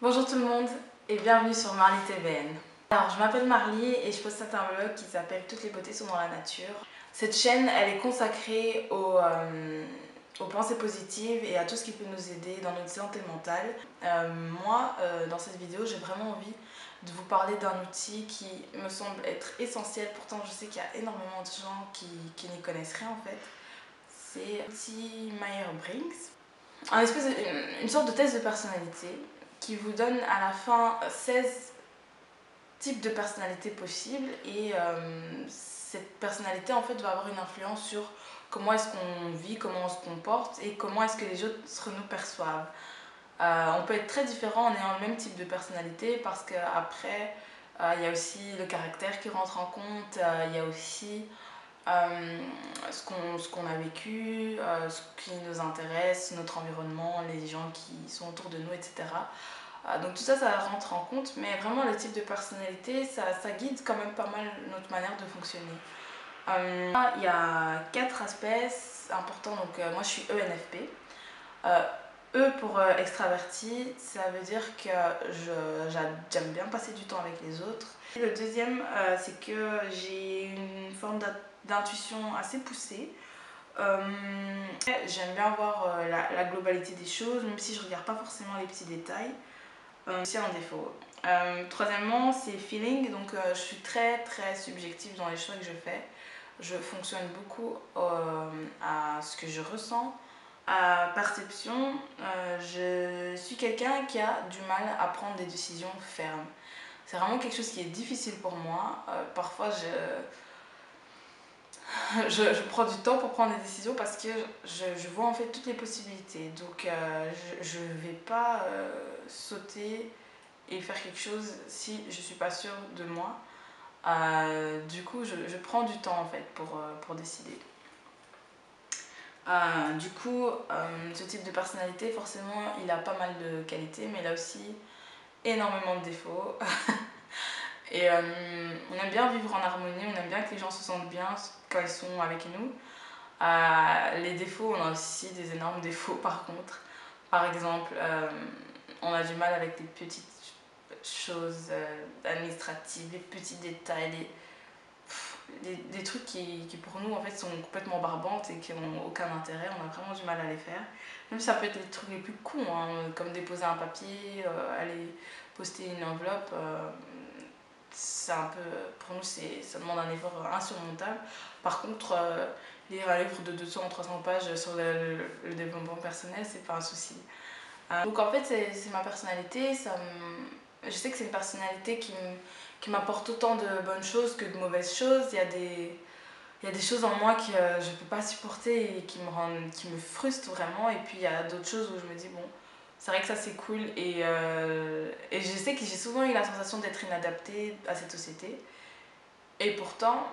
Bonjour tout le monde et bienvenue sur Marly TVN. Alors je m'appelle Marly et je poste un blog qui s'appelle Toutes les beautés sont dans la nature. Cette chaîne elle est consacrée aux pensées positives et à tout ce qui peut nous aider dans notre santé mentale. Dans cette vidéo j'ai vraiment envie de vous parler d'un outil qui me semble être essentiel. Pourtant je sais qu'il y a énormément de gens qui n'y connaissent rien en fait. C'est l'outil Myers-Briggs. Une sorte de test de personnalité qui vous donne à la fin 16 types de personnalités possibles et cette personnalité en fait va avoir une influence sur comment est-ce qu'on vit, comment on se comporte et comment est-ce que les autres nous perçoivent. On peut être très différent en ayant le même type de personnalité parce qu'après il y a aussi le caractère qui rentre en compte, il y a aussi ce qu'on a vécu, ce qui nous intéresse, notre environnement, les gens qui sont autour de nous, etc. Donc tout ça, ça rentre en compte, mais vraiment le type de personnalité, ça guide quand même pas mal notre manière de fonctionner. Il y a 4 aspects importants, donc moi je suis ENFP. E pour extraverti, ça veut dire que j'aime bien passer du temps avec les autres. Et le deuxième, c'est que j'ai une forme d'intuition assez poussée. J'aime bien voir la globalité des choses, même si je regarde pas forcément les petits détails. C'est un défaut. Troisièmement, c'est feeling, donc je suis très subjective dans les choix que je fais. Je fonctionne beaucoup à ce que je ressens. À perception, je suis quelqu'un qui a du mal à prendre des décisions fermes. C'est vraiment quelque chose qui est difficile pour moi. Parfois, je prends du temps pour prendre des décisions parce que je vois en fait toutes les possibilités. Donc, je ne vais pas sauter et faire quelque chose si je ne suis pas sûre de moi. Du coup, je prends du temps en fait pour décider. Ce type de personnalité, forcément, il a pas mal de qualités, mais il a aussi énormément de défauts. Et on aime bien vivre en harmonie, on aime bien que les gens se sentent bien quand ils sont avec nous. Les défauts, on a aussi des énormes défauts par contre. Par exemple, on a du mal avec les petites choses administratives, les petits détails, des trucs qui pour nous en fait sont complètement barbantes et qui n'ont aucun intérêt. On a vraiment du mal à les faire. Même si ça peut être les trucs les plus cons, hein, comme déposer un papier, aller poster une enveloppe. C'est un peu, pour nous, ça demande un effort insurmontable. Par contre, lire un livre de 200 ou 300 pages sur le développement personnel, c'est pas un souci. Donc en fait, c'est ma personnalité. Je sais que c'est une personnalité qui m'apporte autant de bonnes choses que de mauvaises choses. Il y a des choses en moi que je ne peux pas supporter et qui me frustrent vraiment. Et puis il y a d'autres choses où je me dis, bon, c'est vrai que ça c'est cool. Et je sais que j'ai souvent eu la sensation d'être inadaptée à cette société. Et pourtant,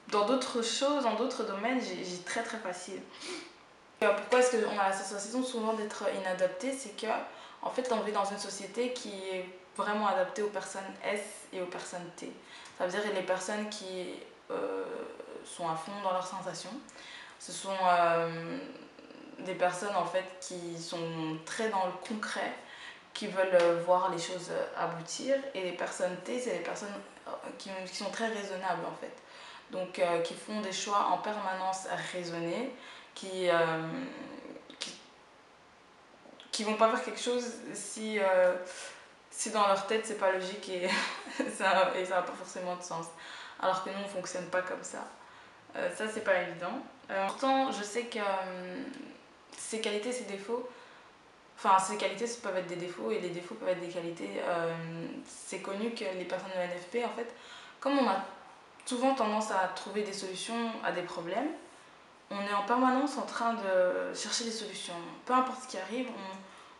dans d'autres choses, dans d'autres domaines, j'ai très facile. Pourquoi est-ce qu'on a la sensation souvent d'être inadapté? C'est que en fait on vit dans une société qui est vraiment adaptée aux personnes S et aux personnes T. Ça veut dire les personnes qui sont à fond dans leurs sensations. Ce sont des personnes en fait qui sont très dans le concret, qui veulent voir les choses aboutir. Et les personnes T, c'est les personnes qui sont très raisonnables en fait. Donc qui font des choix en permanence raisonnés, qui vont pas faire quelque chose si dans leur tête c'est pas logique et ça n'a pas forcément de sens. Alors que nous on fonctionne pas comme ça. Ça c'est pas évident. Pourtant je sais que ces qualités, ces défauts, enfin ces qualités peuvent être des défauts et les défauts peuvent être des qualités. C'est connu que les personnes ENFP en fait, comme on a souvent tendance à trouver des solutions à des problèmes, on est en permanence en train de chercher des solutions. Peu importe ce qui arrive,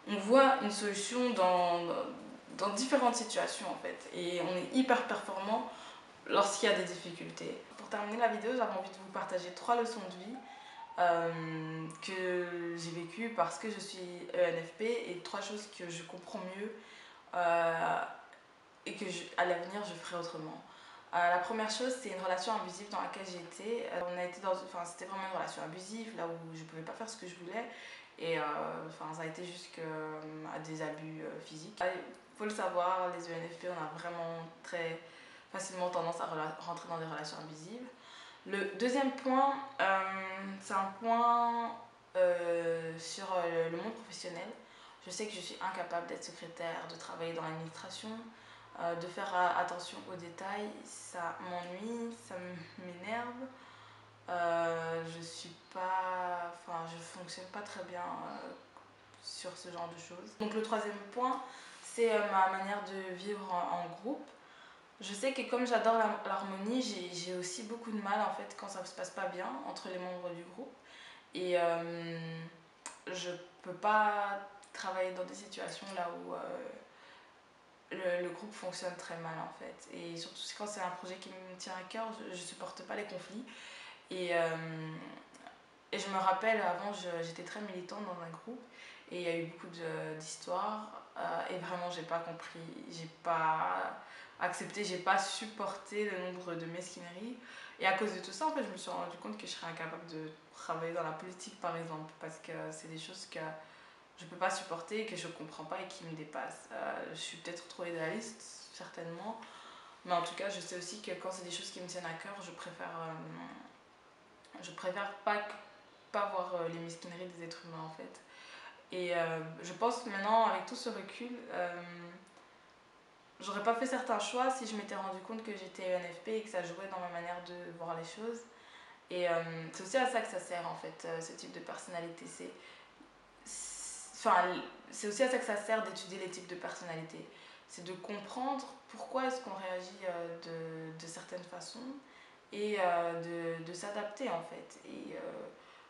on voit une solution dans différentes situations en fait. Et on est hyper performant lorsqu'il y a des difficultés. Pour terminer la vidéo, j'avais envie de vous partager 3 leçons de vie que j'ai vécues parce que je suis ENFP et 3 choses que je comprends mieux et que à l'avenir je ferai autrement. La première chose, c'est une relation abusive dans laquelle j'ai été. C'était vraiment une relation abusive, là où je ne pouvais pas faire ce que je voulais. et enfin, ça a été jusqu'à des abus physiques. Il faut le savoir, les ENFP, on a vraiment très facilement tendance à rentrer dans des relations abusives. Le deuxième point, c'est un point sur le monde professionnel. Je sais que je suis incapable d'être secrétaire, de travailler dans l'administration, de faire attention aux détails. Ça m'ennuie, ça m'énerve. Je fonctionne pas très bien sur ce genre de choses. Donc le troisième point, c'est ma manière de vivre en groupe. Je sais que comme j'adore l'harmonie, j'ai aussi beaucoup de mal en fait quand ça se passe pas bien entre les membres du groupe. Et je peux pas travailler dans des situations là où le groupe fonctionne très mal en fait. Et surtout quand c'est un projet qui me tient à cœur, je supporte pas les conflits. Et, et je me rappelle, avant, j'étais très militante dans un groupe et il y a eu beaucoup d'histoires et vraiment, j'ai pas compris, j'ai pas accepté, j'ai pas supporté le nombre de mesquineries. Et à cause de tout ça, en fait, je me suis rendu compte que je serais incapable de travailler dans la politique, par exemple, parce que c'est des choses que je peux pas supporter, que je comprends pas et qui me dépassent. Je suis peut-être trop idéaliste, certainement, mais en tout cas, je sais aussi que quand c'est des choses qui me tiennent à cœur, je préfère pas voir les mesquineries des êtres humains en fait. Et je pense que maintenant, avec tout ce recul, j'aurais pas fait certains choix si je m'étais rendu compte que j'étais ENFP et que ça jouait dans ma manière de voir les choses. Et c'est aussi à ça que ça sert en fait, ce type de personnalité. C'est aussi à ça que ça sert d'étudier les types de personnalités. C'est de comprendre pourquoi est-ce qu'on réagit de certaines façons et de s'adapter en fait. Et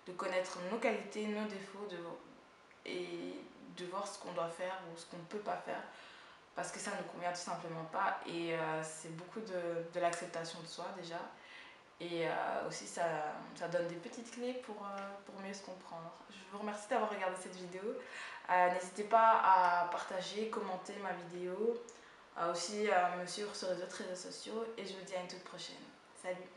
de connaître nos qualités, nos défauts et de voir ce qu'on doit faire ou ce qu'on ne peut pas faire parce que ça ne nous convient tout simplement pas. Et c'est beaucoup de l'acceptation de soi déjà. Et aussi, ça donne des petites clés pour mieux se comprendre. Je vous remercie d'avoir regardé cette vidéo. N'hésitez pas à partager, commenter ma vidéo, aussi à me suivre sur les autres réseaux sociaux. Et je vous dis à une toute prochaine. Salut!